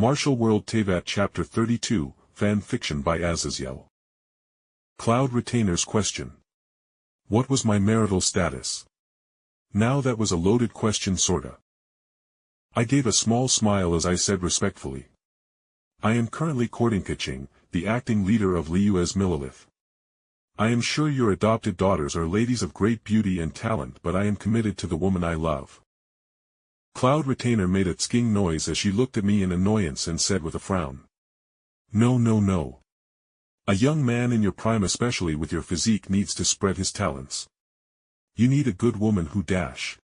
Martial World Teyvat Chapter 32, Fan Fiction by Azazyel. Cloud Retainer's question. What was my marital status? Now that was a loaded question sorta. I gave a small smile as I said respectfully. I am currently courting Keqing, the acting leader of Liyue's Mililith. I am sure your adopted daughters are ladies of great beauty and talent, but I am committed to the woman I love. Cloud Retainer made a tsking noise as she looked at me in annoyance and said with a frown. No, no, no. A young man in your prime, especially with your physique, needs to spread his talents. You need a good woman who dash.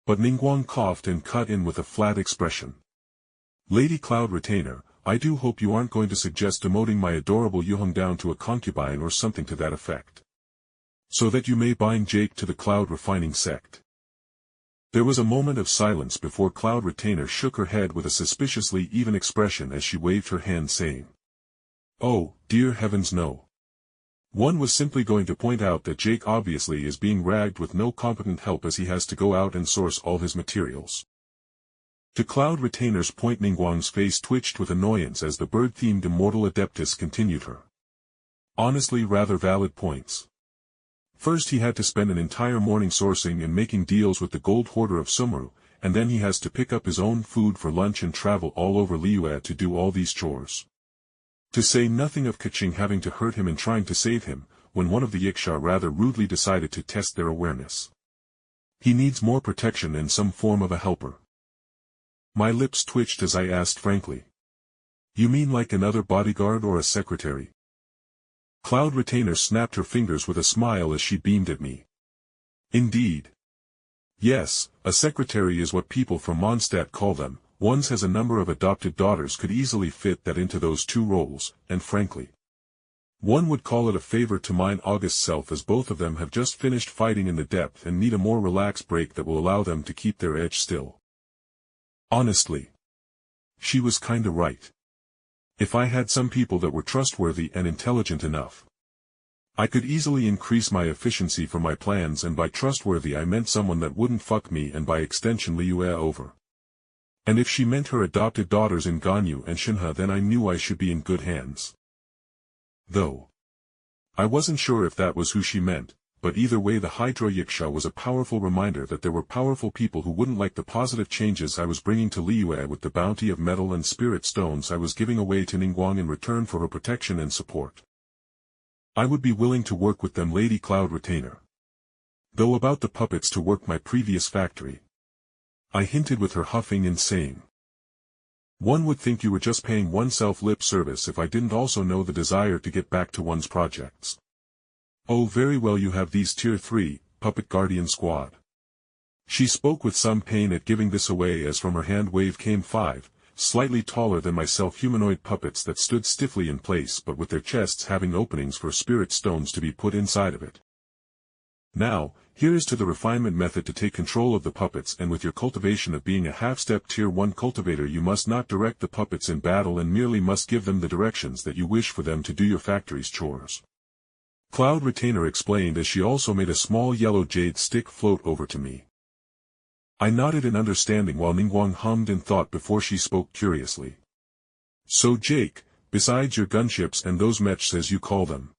But Ningguang coughed and cut in with a flat expression. Lady Cloud Retainer, I do hope you aren't going to suggest demoting my adorable Yuheng down to a concubine or something to that effect. So that you may bind Jake to the Cloud Refining sect. There was a moment of silence before Cloud Retainer shook her head with a suspiciously even expression as she waved her hand saying, Oh, dear heavens no. One was simply going to point out that Jake obviously is being ragged with no competent help as he has to go out and source all his materials. To Cloud Retainer's point, Ningguang's face twitched with annoyance as the bird-themed immortal adeptus continued her. Honestly rather valid points. First he had to spend an entire morning sourcing and making deals with the gold hoarder of Sumeru, and then he has to pick up his own food for lunch and travel all over Liyue to do all these chores. To say nothing of Keqing having to hurt him in trying to save him, when one of the Yiksha rather rudely decided to test their awareness. He needs more protection and some form of a helper. My lips twitched as I asked frankly. You mean like another bodyguard or a secretary? Cloud Retainer snapped her fingers with a smile as she beamed at me. Indeed. Yes, a secretary is what people from Mondstadt call them. One's has a number of adopted daughters could easily fit that into those two roles, and frankly, one would call it a favor to mine August self, as both of them have just finished fighting in the depth and need a more relaxed break that will allow them to keep their edge still. Honestly, she was kinda right. If I had some people that were trustworthy and intelligent enough, I could easily increase my efficiency for my plans, and by trustworthy I meant someone that wouldn't fuck me and by extension Liyue over. And if she meant her adopted daughters in Ganyu and Shinha, then I knew I should be in good hands. Though I wasn't sure if that was who she meant, but either way the Hydra Yiksha was a powerful reminder that there were powerful people who wouldn't like the positive changes I was bringing to Liyue with the bounty of metal and spirit stones I was giving away to Ningguang in return for her protection and support. I would be willing to work with them, Lady Cloud Retainer. Though about the puppets to work my previous factory, I hinted with her huffing and saying, one would think you were just paying oneself lip service if I didn't also know the desire to get back to one's projects. Oh, very well, you have these Tier 3, Puppet Guardian Squad. She spoke with some pain at giving this away as from her hand wave came 5, slightly taller than myself humanoid puppets that stood stiffly in place but with their chests having openings for spirit stones to be put inside of it. Now, here is to the refinement method to take control of the puppets, and with your cultivation of being a half-step Tier 1 cultivator you must not direct the puppets in battle and merely must give them the directions that you wish for them to do your factory's chores. Cloud Retainer explained as she also made a small yellow jade stick float over to me. I nodded in understanding while Ningguang hummed in thought before she spoke curiously. So Jake, besides your gunships and those mechs as you call them,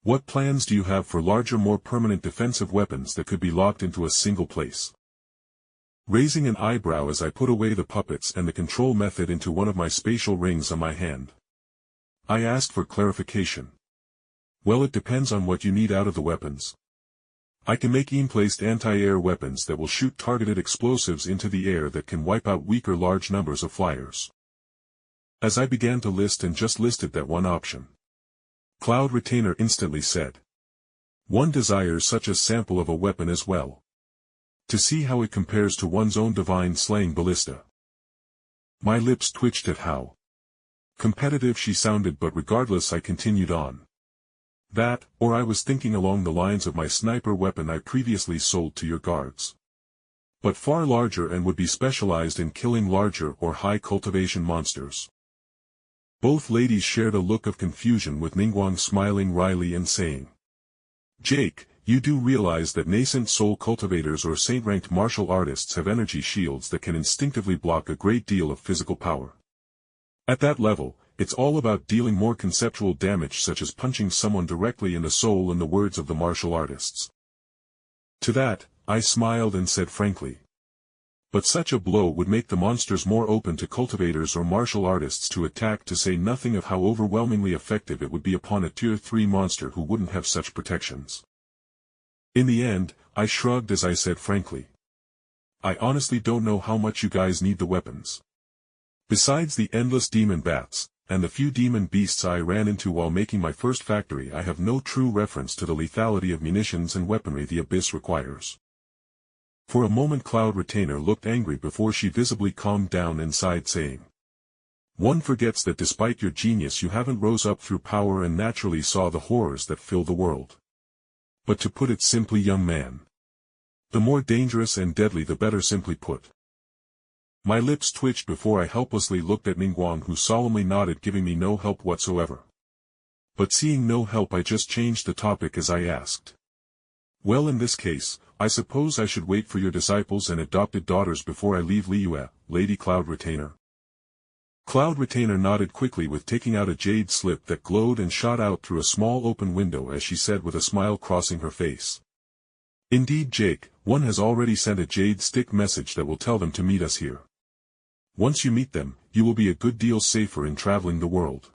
what plans do you have for larger, more permanent defensive weapons that could be locked into a single place? Raising an eyebrow as I put away the puppets and the control method into one of my spatial rings on my hand, I asked for clarification. Well, it depends on what you need out of the weapons. I can make in-placed anti-air weapons that will shoot targeted explosives into the air that can wipe out weaker large numbers of flyers. As I began to list and just listed that one option, Cloud Retainer instantly said, one desires such a sample of a weapon as well, to see how it compares to one's own divine slaying ballista. My lips twitched at how competitive she sounded, but regardless I continued on. That, or I was thinking along the lines of my sniper weapon I previously sold to your guards. But far larger and would be specialized in killing larger or high cultivation monsters. Both ladies shared a look of confusion, with Ningguang smiling wryly and saying, Jake, you do realize that nascent soul cultivators or saint-ranked martial artists have energy shields that can instinctively block a great deal of physical power. At that level, it's all about dealing more conceptual damage such as punching someone directly in the soul in the words of the martial artists. To that, I smiled and said frankly. But such a blow would make the monsters more open to cultivators or martial artists to attack, to say nothing of how overwhelmingly effective it would be upon a tier 3 monster who wouldn't have such protections. In the end, I shrugged as I said frankly. I honestly don't know how much you guys need the weapons. Besides the endless demon bats, and the few demon beasts I ran into while making my first factory, I have no true reference to the lethality of munitions and weaponry the Abyss requires. For a moment Cloud Retainer looked angry before she visibly calmed down and sighed, saying, "One forgets that despite your genius you haven't rose up through power and naturally saw the horrors that fill the world. But to put it simply, young man, the more dangerous and deadly the better, simply put." My lips twitched before I helplessly looked at Ningguang, who solemnly nodded, giving me no help whatsoever. But seeing no help, I just changed the topic as I asked, "Well, in this case, I suppose I should wait for your disciples and adopted daughters before I leave Liyue, Lady Cloud Retainer?" Cloud Retainer nodded quickly, with taking out a jade slip that glowed and shot out through a small open window as she said with a smile crossing her face, "Indeed, Jake, one has already sent a jade stick message that will tell them to meet us here. Once you meet them, you will be a good deal safer in traveling the world."